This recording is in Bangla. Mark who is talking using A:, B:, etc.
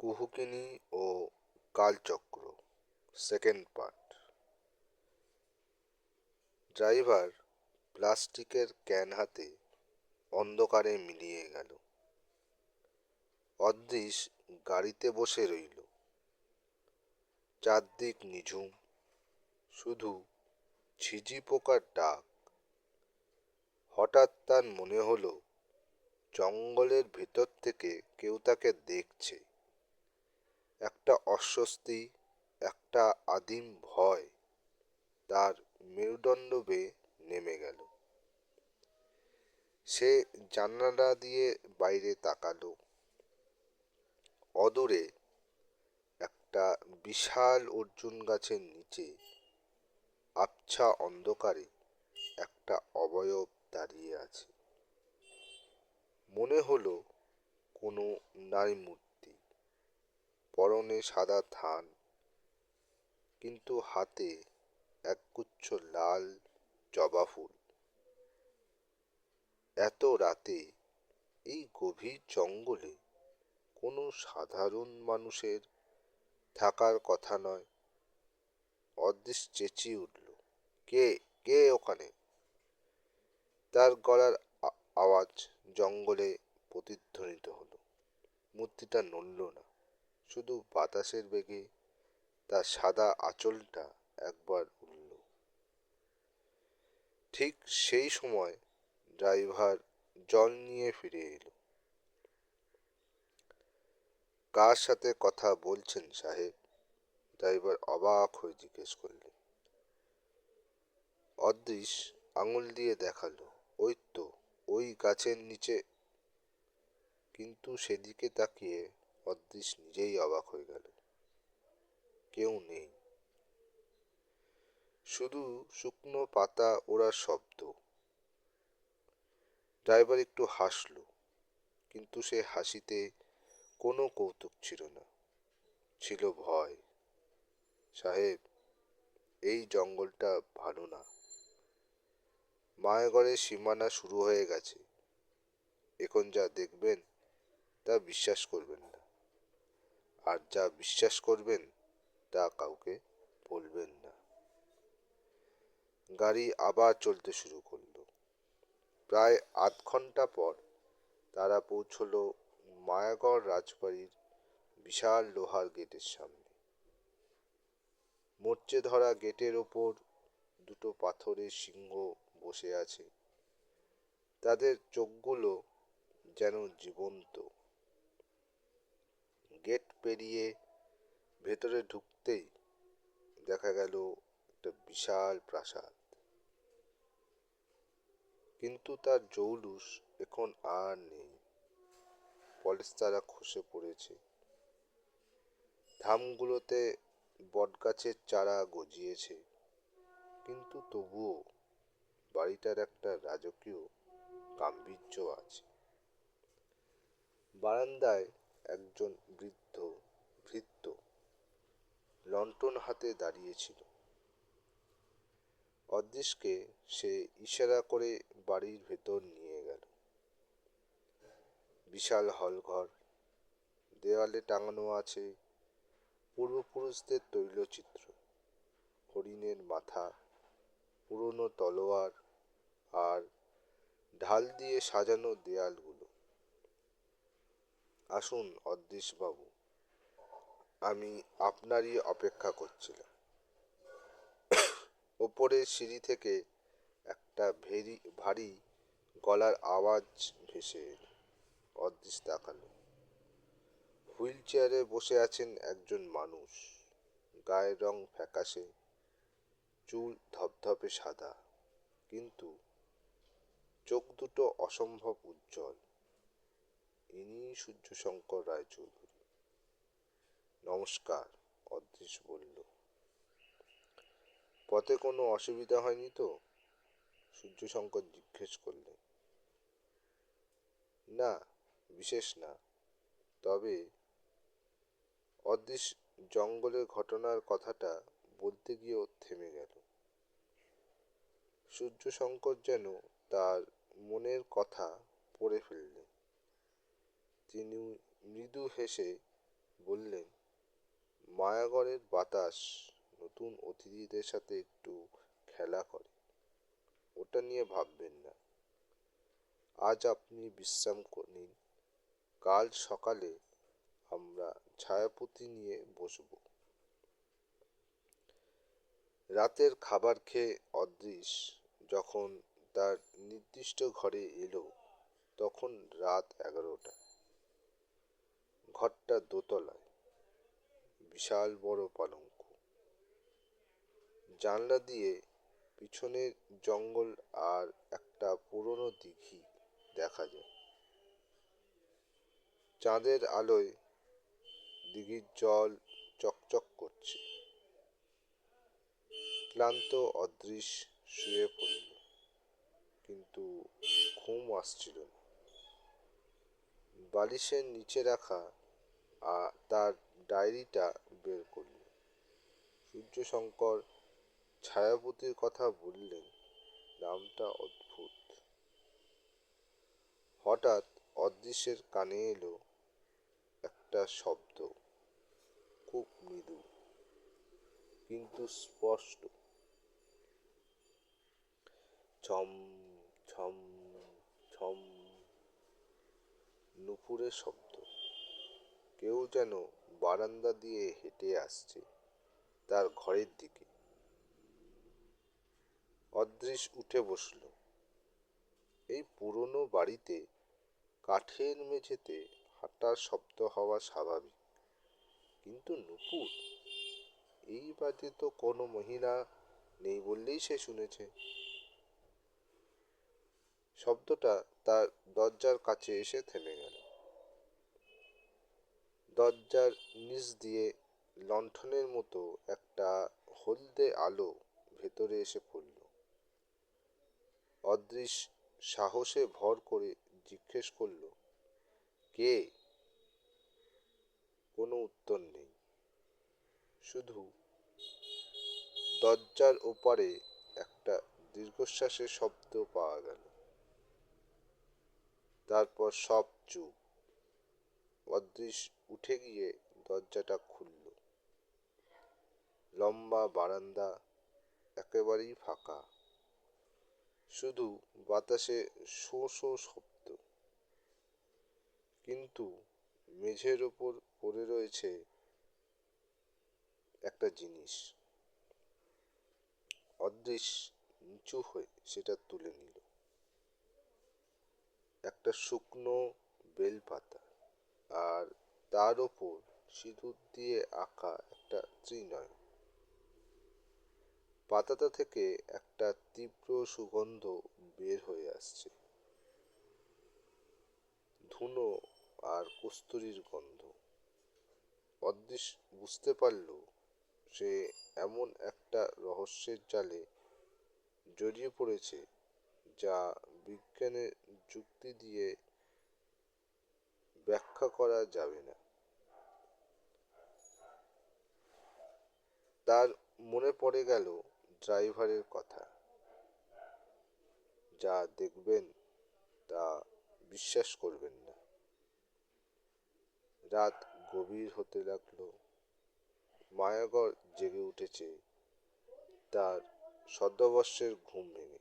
A: কুহুকিনী ও কালচক্র সেকেন্ড পার্ট। ড্রাইভার প্লাস্টিকের ক্যান হাতে অন্ধকারে মিলিয়ে গেল। অদৃশ গাড়িতে বসে রইল। চারদিক নিঝুম, শুধু ঝিঝি পোকার ডাক। হঠাৎ তার মনে হলো জঙ্গলের ভেতর থেকে কেউ তাকে দেখছে। একটা অস্বস্তি, একটা আদিম ভয় তার মেরুদণ্ড বেয়ে নেমে গেল। সে জানালা দিয়ে বাইরে তাকালো। অদূরে একটা বিশাল অর্জুন গাছের নিচে আবছা অন্ধকারে একটা অবয়ব দাঁড়িয়ে আছে। মনে হলো কোনো নারী মূর্তি, পরনে সাদা থান, কিন্তু হাতে একগুচ্ছ লাল জবা ফুল। এত রাতে এই গভীর জঙ্গলে কোনো সাধারণ মানুষের থাকার কথা নয়। অদৃশ চেঁচিয়ে উঠল, কে কে ওখানে? তার গলার আওয়াজ জঙ্গলে প্রতিধ্বনিত হলো। মূর্তিটা নড়ল না, শুধু বাতাসের বেগে তার সাদা আঁচলটা একবার উড়ল। ঠিক সেই সময় ড্রাইভার জল নিয়ে ফিরে এলো। কার সাথে কথা বলছেন সাহেব? ড্রাইভার অবাক হয়ে জিজ্ঞেস করলেন। অদৃশ আঙুল দিয়ে দেখালো, ওই তো, ওই গাছের নিচে। কিন্তু সেদিকে তাকিয়ে অদৃশ নিজেই অবাক হয়ে গেল। কেউ নেই, শুধু শুকনো পাতা ওড়ার শব্দ। ড্রাইভার একটু হাসল, কিন্তু সে হাসিতে কোনো কৌতুক ছিল না, ছিল ভয়। সাহেব, এই জঙ্গলটা ভালো না। মায়াগড়ের সীমানা শুরু হয়ে গেছে। এখন যা দেখবেন তা বিশ্বাস করবেন না, আর যা বিশ্বাস করবেন তা কাউকে বলবেন না। গাড়ি আবার চলতে শুরু করলো। প্রায় আধ ঘন্টা পর তারা পৌঁছলো মায়াগড় রাজবাড়ির বিশাল লোহার গেটের সামনে। মরচে ধরা গেটের ওপর দুটো পাথরের সিংহ বসে আছে। তাদের চোখগুলো যেন জীবন্ত। গেট পেরিয়ে ভেতরে ঢুকতেই দেখা গেল একটা বিশাল প্রাসাদ, কিন্তু তার জৌলুস এখন আর নেই। পলেস্তারা খসে পড়েছে। ধামগুলোতে বটগাছের চারা গজিয়েছে, কিন্তু তবুও বাড়িটার একটা রাজকীয় গাম্ভীর্য আছে। বারান্দায় একজন বৃদ্ধ ভৃত্য লণ্ঠন হাতে দাঁড়িয়েছিল। অদৃশকে সে ইশারা করে বাড়ির ভেতর নিয়ে গেল। বিশাল হলঘর, দেওয়ালে টাঙানো আছে পূর্বপুরুষদের তৈলচিত্র, হরিণের মাথা, পুরনো তলোয়ার, আর ঢাল দিয়ে সাজানো দেয়ালগুলো। আসুন অদৃশবাবু, আমি আপনারই অপেক্ষা করছিলাম। ওপরের সিঁড়ি থেকে একটা ভারী গলার আওয়াজ ভেসে এলো। অদৃশ তাকালো। হুইল চেয়ারে বসে আছেন একজন মানুষ। গায়ের রং ফ্যাকাশে, চুল ধপধপে সাদা, কিন্তু চোখ দুটো অসম্ভব উজ্জ্বল। ইনি সূর্যশঙ্কর রায়চৌধুরী। নমস্কার, অদৃশ বলল। পথে কোনো অসুবিধা হয়নি তো? সূর্যশঙ্কর জিজ্ঞেস করলেন। না, বিশেষ না, তবে অদৃশ জঙ্গলের ঘটনার কথাটা বলতে গিয়েও থেমে গেল। সূর্যশঙ্কর যেন তার মনের কথা পড়ে ফেললেন। তিনি মৃদু হেসে বললেন, মায়াগড়ের বাতাস নতুন অতিথিদের সাথে একটু খেলা করে, ওটা নিয়ে ভাববেন না। আজ আপনি বিশ্রাম নিন, কাল সকালে আমরা ছায়াপথি নিয়ে বসব। রাতের খাবার খেয়ে অদৃশ যখন তার নির্দিষ্ট ঘরে এলো, তখন রাত 11টা। ঘরটা দোতলায়, বিশাল বড় পালঙ্ক, জানলা দিয়ে পিছনের জঙ্গল আর একটা পুরনো দিঘি দেখা যায়। চাঁদের আলোয় দিঘির জল চকচক করছে। ক্লান্ত অদৃশ শুয়ে পড়ল, কিন্তু ঘুম আসছিল না। বালিশের নিচে রাখা তার ডায়েরিটা বের করল। সূর্যশঙ্কর ছায়াপতির কথা বললেন, নামটা অদ্ভুত। হঠাৎ অদৃশের কানে এলো একটা শব্দ, খুব মৃদু কিন্তু স্পষ্ট। ঝম ঝম ঝম, নুপুরের শব্দ। কেউ যেন বারান্দা দিয়ে হেঁটে আসছে তার ঘরের দিকে। অদৃশ উঠে বসল। এই পুরনো বাড়িতে কাঠের মেঝেতে হাঁটার শব্দ হওয়া স্বাভাবিক, কিন্তু নুপুর, এই বাড়িতে তো কোনো মহিলা নেই বললেই সে শুনেছে। শব্দটা তার দরজার কাছে এসে থেমে গেল। দরজার নিচ দিয়ে লণ্ঠনের মতো একটা হলদে আলো ভেতরে এসে পড়ল। অদৃশ সাহসে ভর করে জিজ্ঞেস করল, কে? কোনো উত্তর নেই, শুধু দরজার ওপারে একটা দীর্ঘশ্বাসের শব্দ পাওয়া গেল। তারপর সব চুপ। অদৃশ উঠে গিয়ে দরজাটা খুলল। লম্বা বারান্দা, একেবারেই ফাঁকা, শুধু বাতাসে শোঁ শোঁ শব্দ। কিন্তু মেঝের ওপর পড়ে রয়েছে একটা জিনিস। অদৃশ নিচু হয়ে সেটা তুলে নিল। একটা শুকনো বেলপাতা, আর তার ওপর সিঁদুর দিয়ে আঁকা একটা ত্রিনয়ন। পাতাটা থেকে একটা তীব্র সুগন্ধ বের হয়ে আসছে, ধুনো আর কস্তুরীর গন্ধ। অদৃশ বুঝতে পারল সে এমন একটা রহস্যের জালে জড়িয়ে পড়েছে যা বিজ্ঞানের যুক্তি দিয়ে ব্যাখ্যা করা যাবে না। তার মনে পড়ে গেল ড্রাইভারের কথা, যা দেখবেন তা বিশ্বাস করবেন না। রাত গভীর হতে লাগলো। মায়াগড় জেগে উঠেছে তার শতবর্ষের ঘুম ভেঙে।